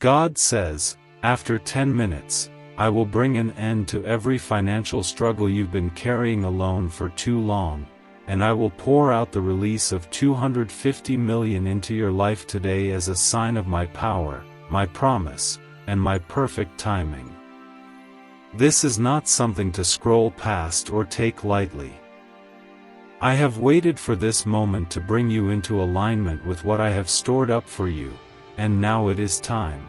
God says, after 10 minutes, I will bring an end to every financial struggle you've been carrying alone for too long, and I will pour out the release of $250 million into your life today as a sign of my power, my promise, and my perfect timing. This is not something to scroll past or take lightly. I have waited for this moment to bring you into alignment with what I have stored up for you, and now it is time.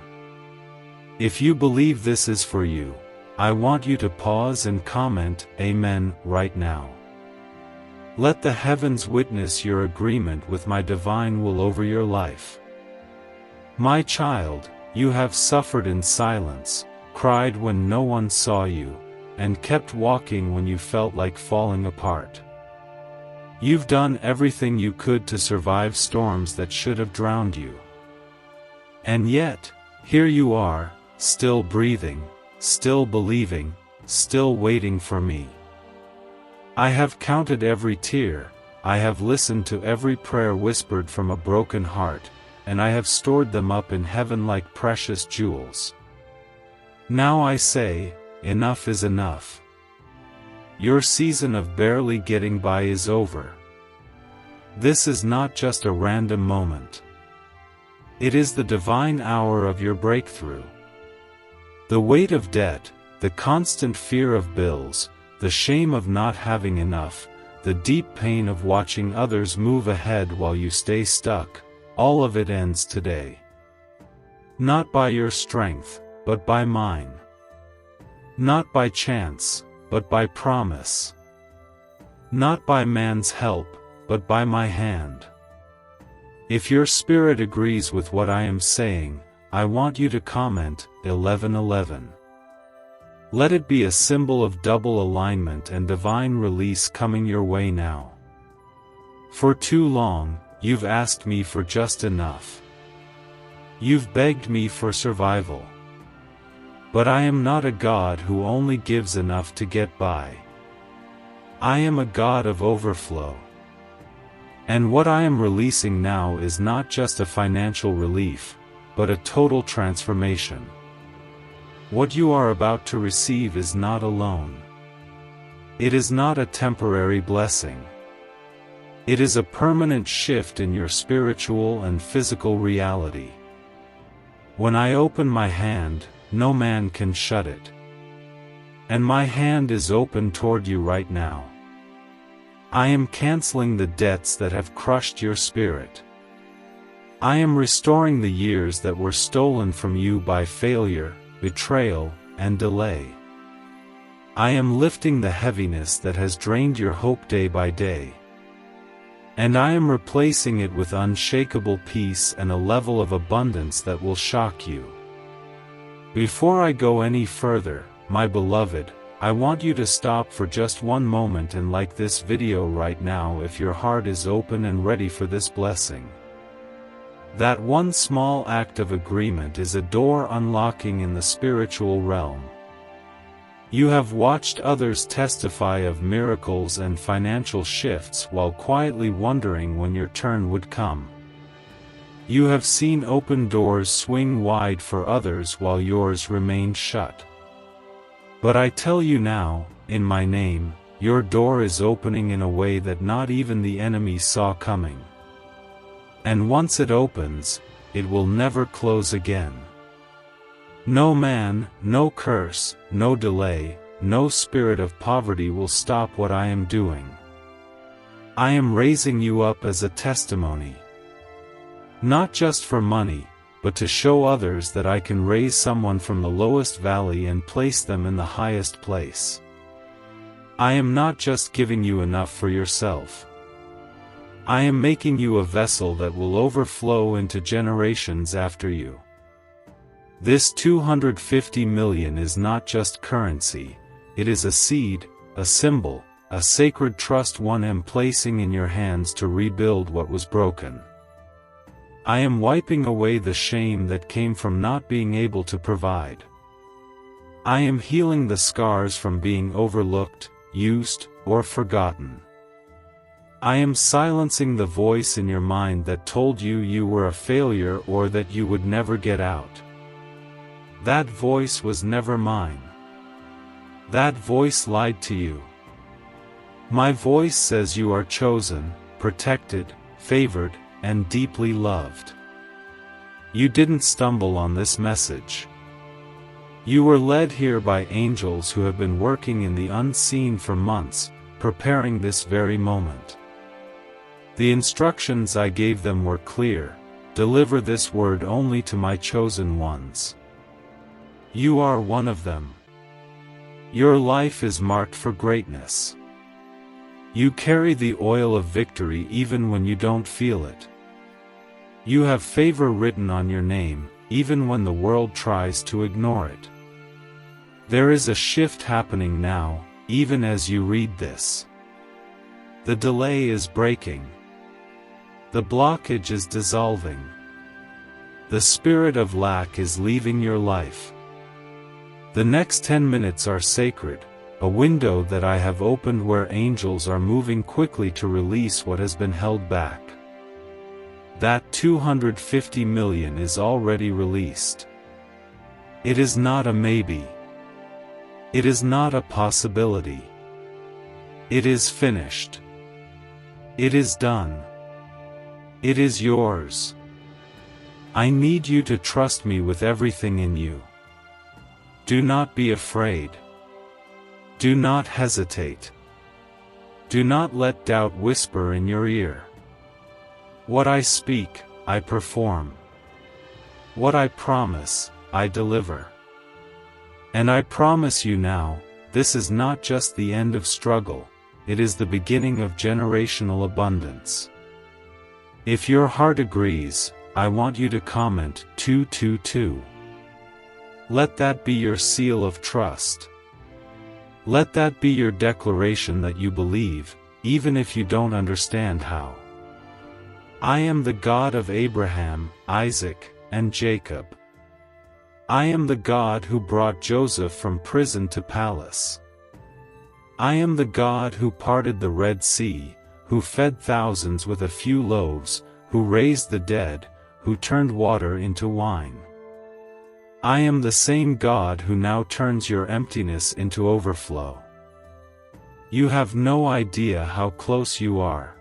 If you believe this is for you, I want you to pause and comment, Amen, right now. Let the heavens witness your agreement with my divine will over your life. My child, you have suffered in silence, cried when no one saw you, and kept walking when you felt like falling apart. You've done everything you could to survive storms that should have drowned you. And yet, here you are, still breathing, still believing, still waiting for me. I have counted every tear, I have listened to every prayer whispered from a broken heart, and I have stored them up in heaven like precious jewels. Now I say, enough is enough. Your season of barely getting by is over. This is not just a random moment. It is the divine hour of your breakthrough. The weight of debt, the constant fear of bills, the shame of not having enough, the deep pain of watching others move ahead while you stay stuck, all of it ends today. Not by your strength, but by mine. Not by chance, but by promise. Not by man's help, but by my hand. If your spirit agrees with what I am saying, I want you to comment, 1111. Let it be a symbol of double alignment and divine release coming your way now. For too long, you've asked me for just enough. You've begged me for survival. But I am not a God who only gives enough to get by. I am a God of overflow. And what I am releasing now is not just a financial relief, but a total transformation. What you are about to receive is not a loan. It is not a temporary blessing. It is a permanent shift in your spiritual and physical reality. When I open my hand, no man can shut it. And my hand is open toward you right now. I am canceling the debts that have crushed your spirit. I am restoring the years that were stolen from you by failure, betrayal, and delay. I am lifting the heaviness that has drained your hope day by day. And I am replacing it with unshakable peace and a level of abundance that will shock you. Before I go any further, my beloved, I want you to stop for just one moment and like this video right now if your heart is open and ready for this blessing. That one small act of agreement is a door unlocking in the spiritual realm. You have watched others testify of miracles and financial shifts while quietly wondering when your turn would come. You have seen open doors swing wide for others while yours remained shut. But I tell you now, in my name, your door is opening in a way that not even the enemy saw coming. And once it opens, it will never close again. No man, no curse, no delay, no spirit of poverty will stop what I am doing. I am raising you up as a testimony. Not just for money, but to show others that I can raise someone from the lowest valley and place them in the highest place. I am not just giving you enough for yourself. I am making you a vessel that will overflow into generations after you. This $250 million is not just currency, it is a seed, a symbol, a sacred trust one am placing in your hands to rebuild what was broken. I am wiping away the shame that came from not being able to provide. I am healing the scars from being overlooked, used, or forgotten. I am silencing the voice in your mind that told you you were a failure or that you would never get out. That voice was never mine. That voice lied to you. My voice says you are chosen, protected, favored, and deeply loved. You didn't stumble on this message. You were led here by angels who have been working in the unseen for months, preparing this very moment. The instructions I gave them were clear: deliver this word only to my chosen ones. You are one of them. Your life is marked for greatness. You carry the oil of victory even when you don't feel it. You have favor written on your name, even when the world tries to ignore it. There is a shift happening now, even as you read this. The delay is breaking. The blockage is dissolving. The spirit of lack is leaving your life. The next 10 minutes are sacred, a window that I have opened where angels are moving quickly to release what has been held back. That 250 million is already released. It is not a maybe. It is not a possibility. It is finished. It is done. It is yours. I need you to trust me with everything in you. Do not be afraid. Do not hesitate. Do not let doubt whisper in your ear. What I speak, I perform. What I promise, I deliver. And I promise you now, this is not just the end of struggle, it is the beginning of generational abundance. If your heart agrees, I want you to comment 222. Let that be your seal of trust. Let that be your declaration that you believe, even if you don't understand how. I am the God of Abraham, Isaac, and Jacob. I am the God who brought Joseph from prison to palace. I am the God who parted the Red Sea, who fed thousands with a few loaves, who raised the dead, who turned water into wine. I am the same God who now turns your emptiness into overflow. You have no idea how close you are.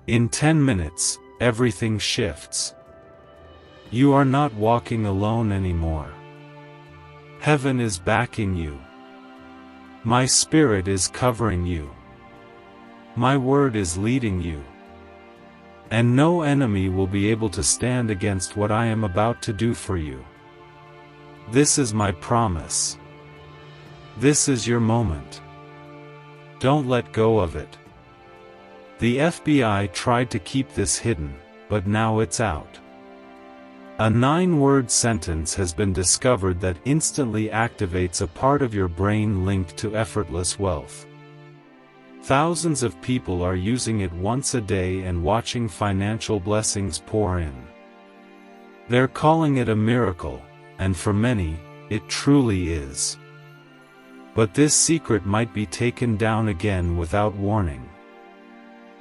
In 10 minutes, everything shifts. You are not walking alone anymore. Heaven is backing you. My Spirit is covering you. My word is leading you. And no enemy will be able to stand against what I am about to do for you. This is my promise. This is your moment. Don't let go of it. The FBI tried to keep this hidden, but now it's out. A 9-word sentence has been discovered that instantly activates a part of your brain linked to effortless wealth. Thousands of people are using it once a day and watching financial blessings pour in. They're calling it a miracle, and for many, it truly is. But this secret might be taken down again without warning.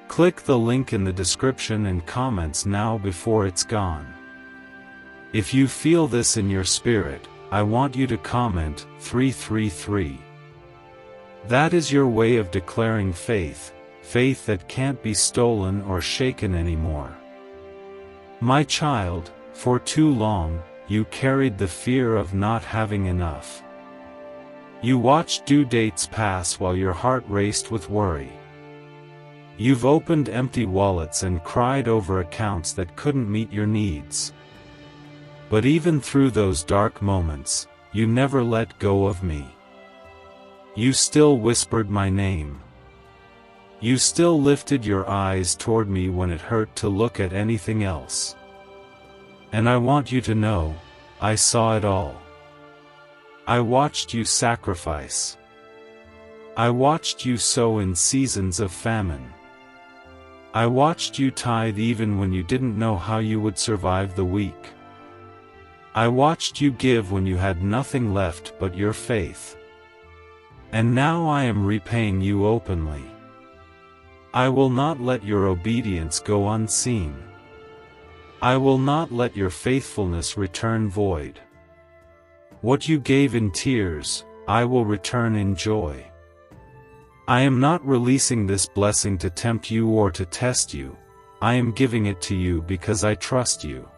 Click the link in the description and comments now before it's gone. If you feel this in your spirit, I want you to comment 333. That is your way of declaring faith, faith that can't be stolen or shaken anymore. My child, for too long, you carried the fear of not having enough. You watched due dates pass while your heart raced with worry. You've opened empty wallets and cried over accounts that couldn't meet your needs. But even through those dark moments, you never let go of me. You still whispered my name. You still lifted your eyes toward me when it hurt to look at anything else. And I want you to know, I saw it all. I watched you sacrifice. I watched you sow in seasons of famine. I watched you tithe even when you didn't know how you would survive the week. I watched you give when you had nothing left but your faith. And now I am repaying you openly. I will not let your obedience go unseen. I will not let your faithfulness return void. What you gave in tears, I will return in joy. I am not releasing this blessing to tempt you or to test you. I am giving it to you because I trust you.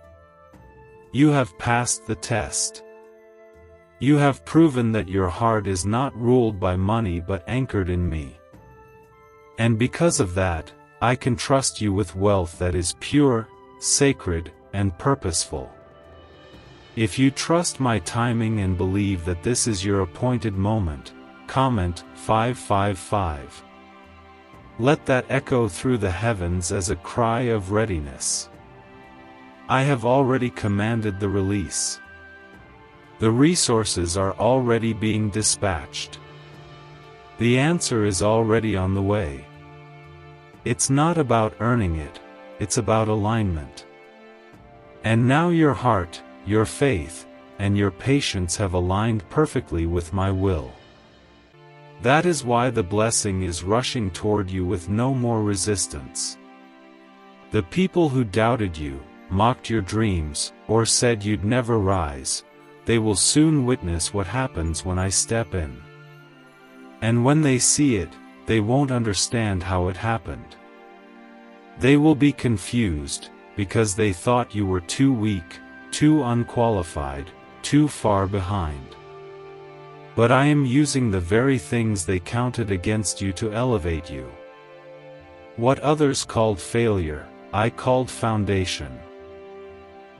You have passed the test. You have proven that your heart is not ruled by money but anchored in me. And because of that, I can trust you with wealth that is pure, sacred, and purposeful. If you trust my timing and believe that this is your appointed moment, comment 555. Let that echo through the heavens as a cry of readiness. I have already commanded the release. The resources are already being dispatched. The answer is already on the way. It's not about earning it, it's about alignment. And now your heart, your faith, and your patience have aligned perfectly with my will. That is why the blessing is rushing toward you with no more resistance. The people who doubted you, mocked your dreams, or said you'd never rise, they will soon witness what happens when I step in. And when they see it, they won't understand how it happened. They will be confused, because they thought you were too weak, too unqualified, too far behind. But I am using the very things they counted against you to elevate you. What others called failure, I called foundation.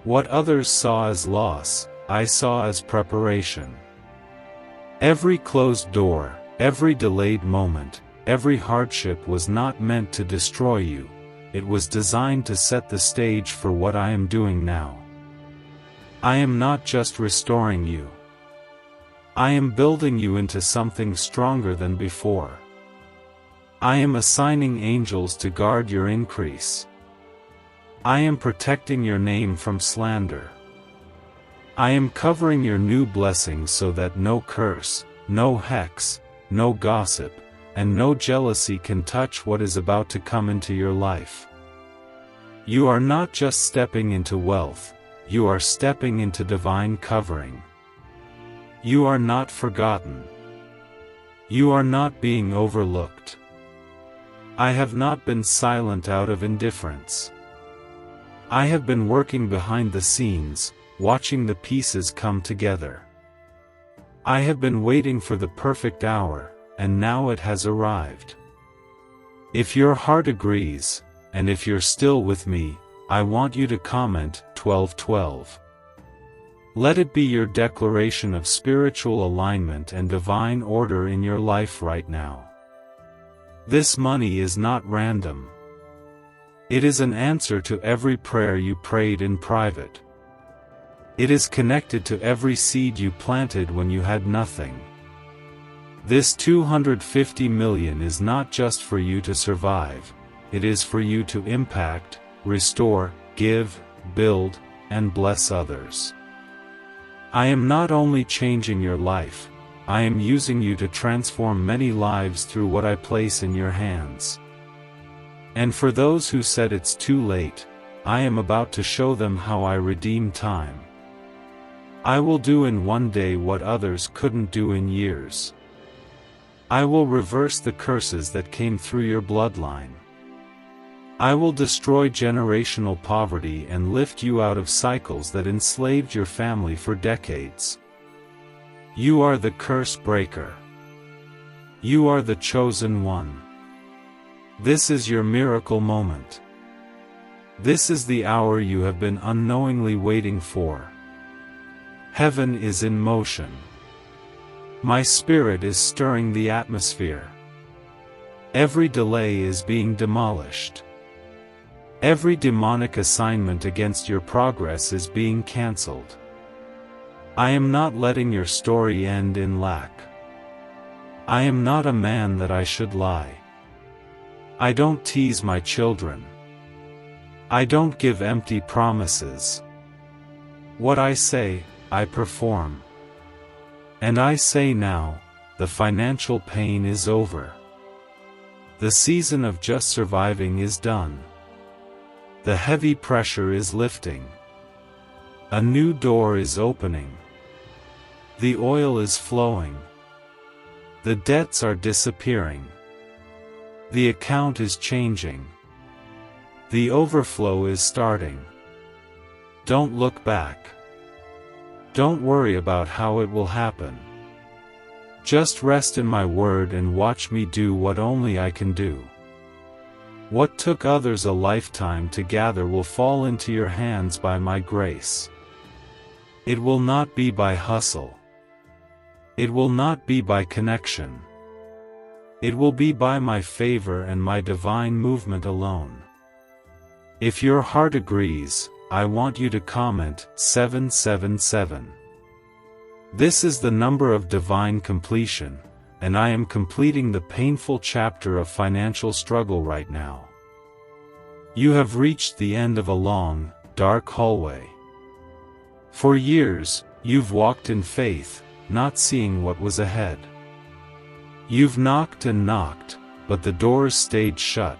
What others saw as loss, I saw as preparation. Every closed door, every delayed moment, every hardship was not meant to destroy you, it was designed to set the stage for what I am doing now. I am not just restoring you. I am building you into something stronger than before. I am assigning angels to guard your increase. I am protecting your name from slander. I am covering your new blessings so that no curse, no hex, no gossip, and no jealousy can touch what is about to come into your life. You are not just stepping into wealth, you are stepping into divine covering. You are not forgotten. You are not being overlooked. I have not been silent out of indifference. I have been working behind the scenes, watching the pieces come together. I have been waiting for the perfect hour, and now it has arrived. If your heart agrees, and if you're still with me, I want you to comment 1212. Let it be your declaration of spiritual alignment and divine order in your life right now. This money is not random. It is an answer to every prayer you prayed in private. It is connected to every seed you planted when you had nothing. This 250 million is not just for you to survive, it is for you to impact, restore, give, build, and bless others. I am not only changing your life, I am using you to transform many lives through what I place in your hands. And for those who said it's too late, I am about to show them how I redeem time. I will do in one day what others couldn't do in years. I will reverse the curses that came through your bloodline. I will destroy generational poverty and lift you out of cycles that enslaved your family for decades. You are the curse breaker. You are the chosen one. This is your miracle moment. This is the hour you have been unknowingly waiting for. Heaven is in motion. My spirit is stirring the atmosphere. Every delay is being demolished. Every demonic assignment against your progress is being cancelled. I am not letting your story end in lack. I am not a man that I should lie. I don't tease my children. I don't give empty promises. What I say, I perform. And I say now, the financial pain is over. The season of just surviving is done. The heavy pressure is lifting. A new door is opening. The oil is flowing. The debts are disappearing. The account is changing. The overflow is starting. Don't look back. Don't worry about how it will happen. Just rest in my word and watch me do what only I can do. What took others a lifetime to gather will fall into your hands by my grace. It will not be by hustle. It will not be by connection. It will be by my favor and my divine movement alone. If your heart agrees, I want you to comment 777. This is the number of divine completion, and I am completing the painful chapter of financial struggle right now. You have reached the end of a long, dark hallway. For years, you've walked in faith, not seeing what was ahead. You've knocked and knocked, but the doors stayed shut.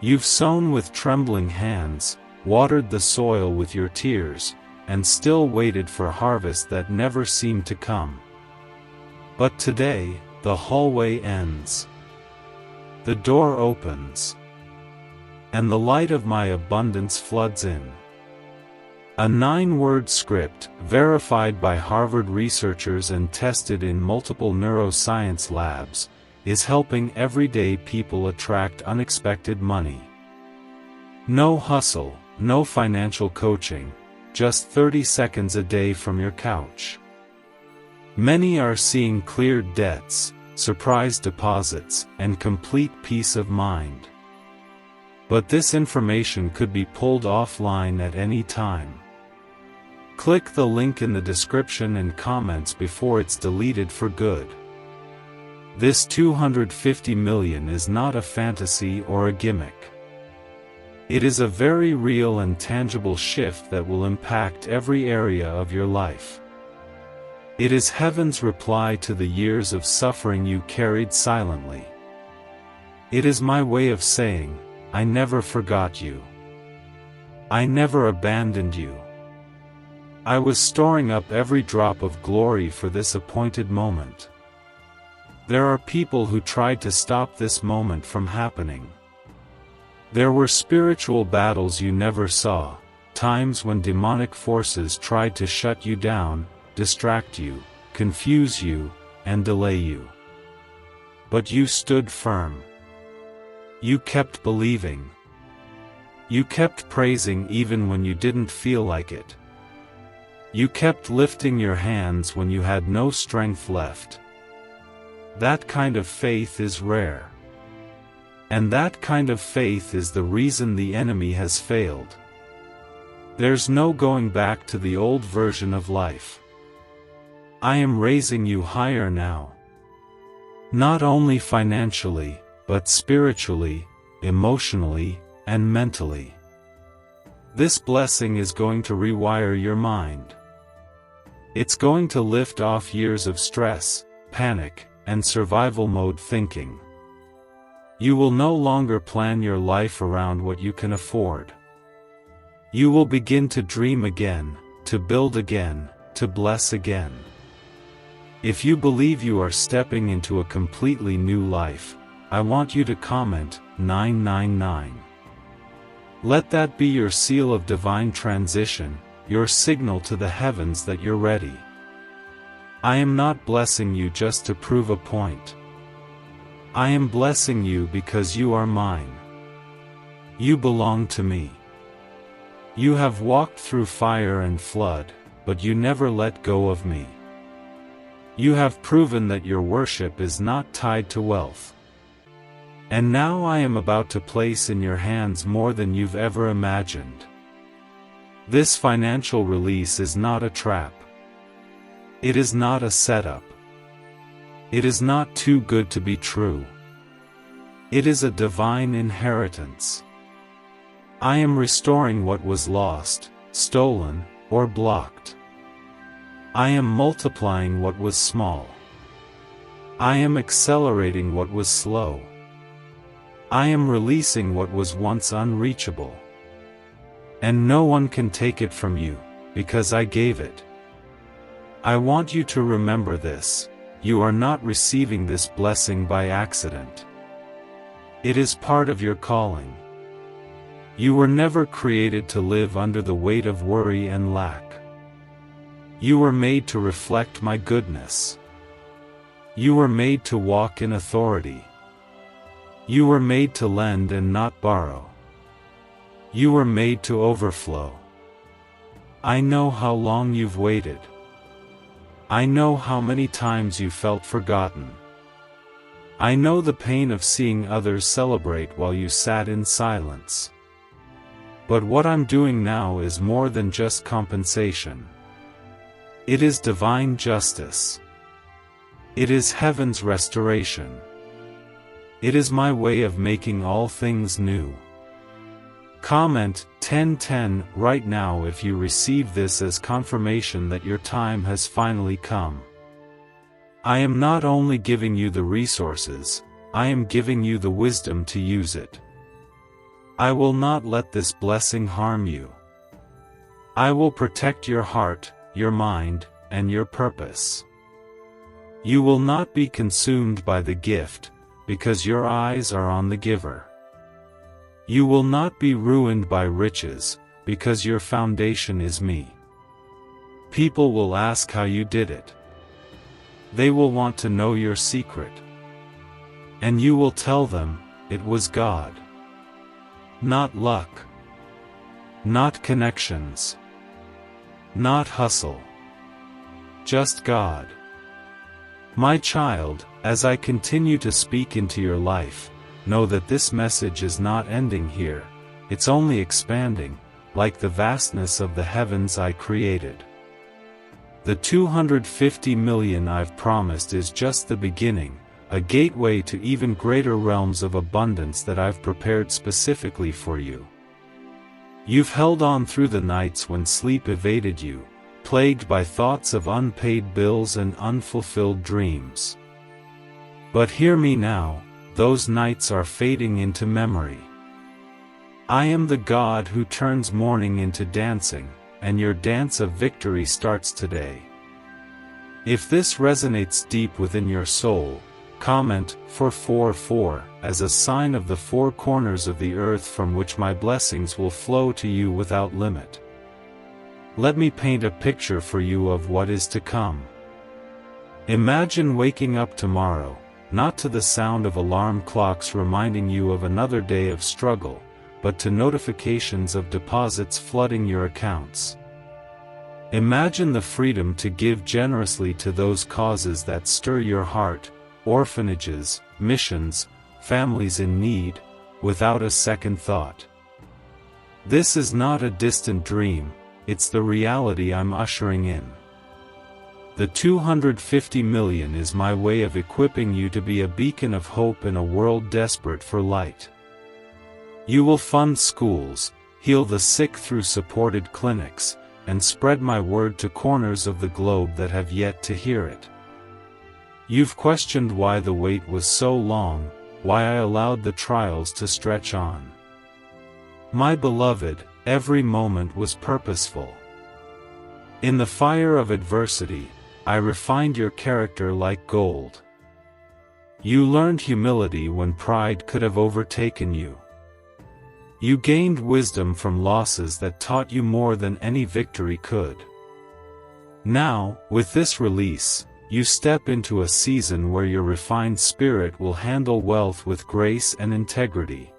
You've sown with trembling hands, watered the soil with your tears, and still waited for harvest that never seemed to come. But today, the hallway ends. The door opens. And the light of my abundance floods in. A 9-word script, verified by Harvard researchers and tested in multiple neuroscience labs, is helping everyday people attract unexpected money. No hustle, no financial coaching, just 30 seconds a day from your couch. Many are seeing cleared debts, surprise deposits, and complete peace of mind. But this information could be pulled offline at any time. Click the link in the description and comments before it's deleted for good. This 250 million is not a fantasy or a gimmick. It is a very real and tangible shift that will impact every area of your life. It is heaven's reply to the years of suffering you carried silently. It is my way of saying, I never forgot you. I never abandoned you. I was storing up every drop of glory for this appointed moment. There are people who tried to stop this moment from happening. There were spiritual battles you never saw, times when demonic forces tried to shut you down, distract you, confuse you, and delay you. But you stood firm. You kept believing. You kept praising even when you didn't feel like it. You kept lifting your hands when you had no strength left. That kind of faith is rare. And that kind of faith is the reason the enemy has failed. There's no going back to the old version of life. I am raising you higher now. Not only financially, but spiritually, emotionally, and mentally. This blessing is going to rewire your mind. It's going to lift off years of stress, panic, and survival mode thinking. You will no longer plan your life around what you can afford. You will begin to dream again, to build again, to bless again. If you believe you are stepping into a completely new life, I want you to comment 999. Let that be your seal of divine transition, your signal to the heavens that you're ready. I am not blessing you just to prove a point. I am blessing you because you are mine. You belong to me. You have walked through fire and flood, but you never let go of me. You have proven that your worship is not tied to wealth. And now I am about to place in your hands more than you've ever imagined. This financial release is not a trap. It is not a setup. It is not too good to be true. It is a divine inheritance. I am restoring what was lost, stolen, or blocked. I am multiplying what was small. I am accelerating what was slow. I am releasing what was once unreachable. And no one can take it from you, because I gave it. I want you to remember this: you are not receiving this blessing by accident. It is part of your calling. You were never created to live under the weight of worry and lack. You were made to reflect my goodness. You were made to walk in authority. You were made to lend and not borrow. You were made to overflow. I know how long you've waited. I know how many times you felt forgotten. I know the pain of seeing others celebrate while you sat in silence. But what I'm doing now is more than just compensation. It is divine justice. It is heaven's restoration. It is my way of making all things new. Comment 1010 right now if you receive this as confirmation that your time has finally come. I am not only giving you the resources, I am giving you the wisdom to use it. I will not let this blessing harm you. I will protect your heart, your mind, and your purpose. You will not be consumed by the gift, because your eyes are on the giver. You will not be ruined by riches, because your foundation is me. People will ask how you did it. They will want to know your secret. And you will tell them, it was God. Not luck. Not connections. Not hustle. Just God. My child, as I continue to speak into your life, know that this message is not ending here, it's only expanding, like the vastness of the heavens I created. The 250 million I've promised is just the beginning, a gateway to even greater realms of abundance that I've prepared specifically for you. You've held on through the nights when sleep evaded you, plagued by thoughts of unpaid bills and unfulfilled dreams. But hear me now, those nights are fading into memory. I am the God who turns mourning into dancing, and your dance of victory starts today. If this resonates deep within your soul, comment 444 as a sign of the four corners of the earth from which my blessings will flow to you without limit. Let me paint a picture for you of what is to come. Imagine waking up tomorrow, not to the sound of alarm clocks reminding you of another day of struggle, but to notifications of deposits flooding your accounts. Imagine the freedom to give generously to those causes that stir your heart, orphanages, missions, families in need, without a second thought. This is not a distant dream, it's the reality I'm ushering in. The 250 million is my way of equipping you to be a beacon of hope in a world desperate for light. You will fund schools, heal the sick through supported clinics, and spread my word to corners of the globe that have yet to hear it. You've questioned why the wait was so long, why I allowed the trials to stretch on. My beloved, every moment was purposeful. In the fire of adversity, I refined your character like gold. You learned humility when pride could have overtaken you. You gained wisdom from losses that taught you more than any victory could. Now, with this release, you step into a season where your refined spirit will handle wealth with grace and integrity.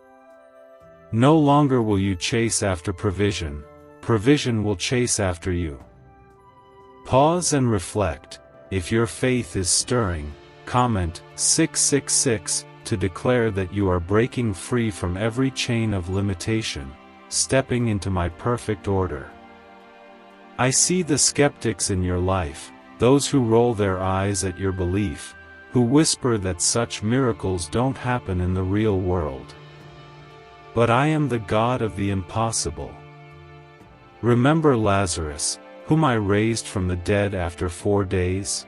No longer will you chase after provision, provision will chase after you. Pause and reflect. If your faith is stirring, comment 666 to declare that you are breaking free from every chain of limitation, stepping into my perfect order. I see the skeptics in your life, those who roll their eyes at your belief, who whisper that such miracles don't happen in the real world. But I am the God of the impossible. Remember Lazarus, whom I raised from the dead after 4 days?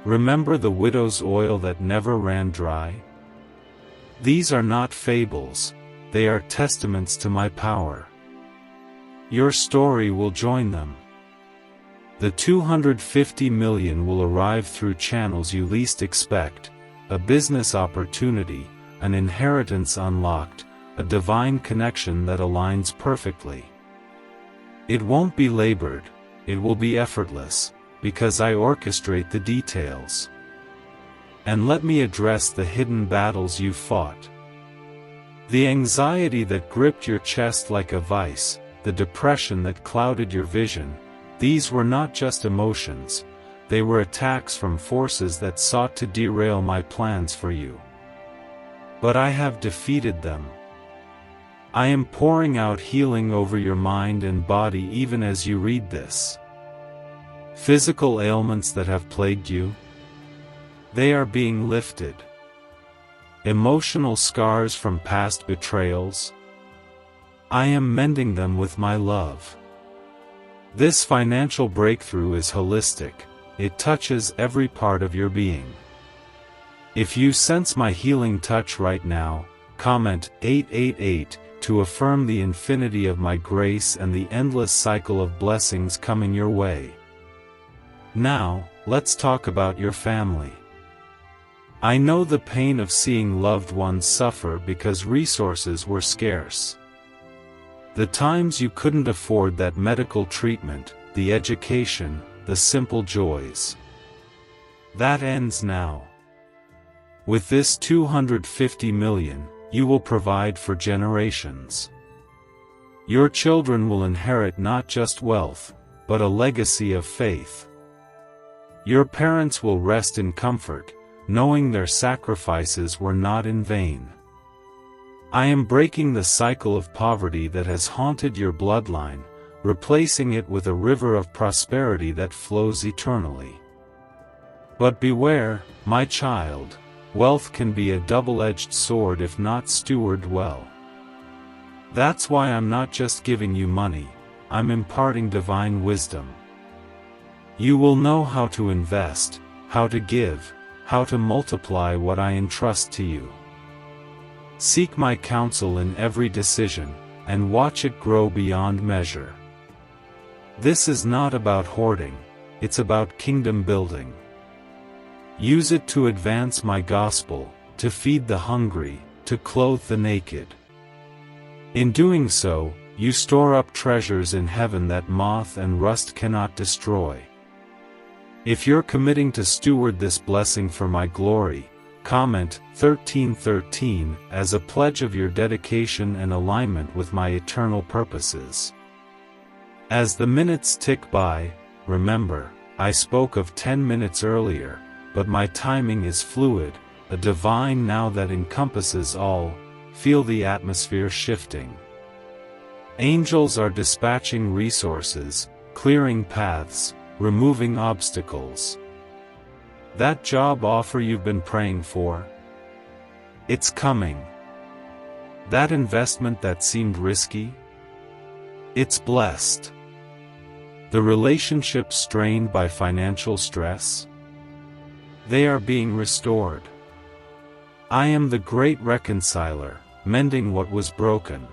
Remember the widow's oil that never ran dry? These are not fables, they are testaments to my power. Your story will join them. The 250 million will arrive through channels you least expect: a business opportunity, an inheritance unlocked, a divine connection that aligns perfectly. It won't be labored, it will be effortless, because I orchestrate the details. And let me address the hidden battles you fought. The anxiety that gripped your chest like a vice, the depression that clouded your vision, these were not just emotions, they were attacks from forces that sought to derail my plans for you. But I have defeated them. I am pouring out healing over your mind and body even as you read this. Physical ailments that have plagued you, they are being lifted. Emotional scars from past betrayals, I am mending them with my love. This financial breakthrough is holistic, it touches every part of your being. If you sense my healing touch right now, comment 888 to affirm the infinity of my grace and the endless cycle of blessings coming your way. Now, let's talk about your family. I know the pain of seeing loved ones suffer because resources were scarce. The times you couldn't afford that medical treatment, the education, the simple joys. That ends now. With this 250 million, you will provide for generations. Your children will inherit not just wealth, but a legacy of faith. Your parents will rest in comfort, knowing their sacrifices were not in vain. I am breaking the cycle of poverty that has haunted your bloodline, replacing it with a river of prosperity that flows eternally. But beware, my child, wealth can be a double-edged sword if not stewarded well. That's why I'm not just giving you money, I'm imparting divine wisdom. You will know how to invest, how to give, how to multiply what I entrust to you. Seek my counsel in every decision, and watch it grow beyond measure. This is not about hoarding, it's about kingdom building. Use it to advance my gospel, to feed the hungry, to clothe the naked. In doing so, you store up treasures in heaven that moth and rust cannot destroy. If you're committing to steward this blessing for my glory, comment 1313 as a pledge of your dedication and alignment with my eternal purposes. As the minutes tick by, remember, I spoke of 10 minutes earlier, but my timing is fluid, a divine now that encompasses all. Feel the atmosphere shifting. Angels are dispatching resources, clearing paths, removing obstacles. That job offer you've been praying for? It's coming. That investment that seemed risky? It's blessed. The relationships strained by financial stress? They are being restored. I am the great reconciler, mending what was broken.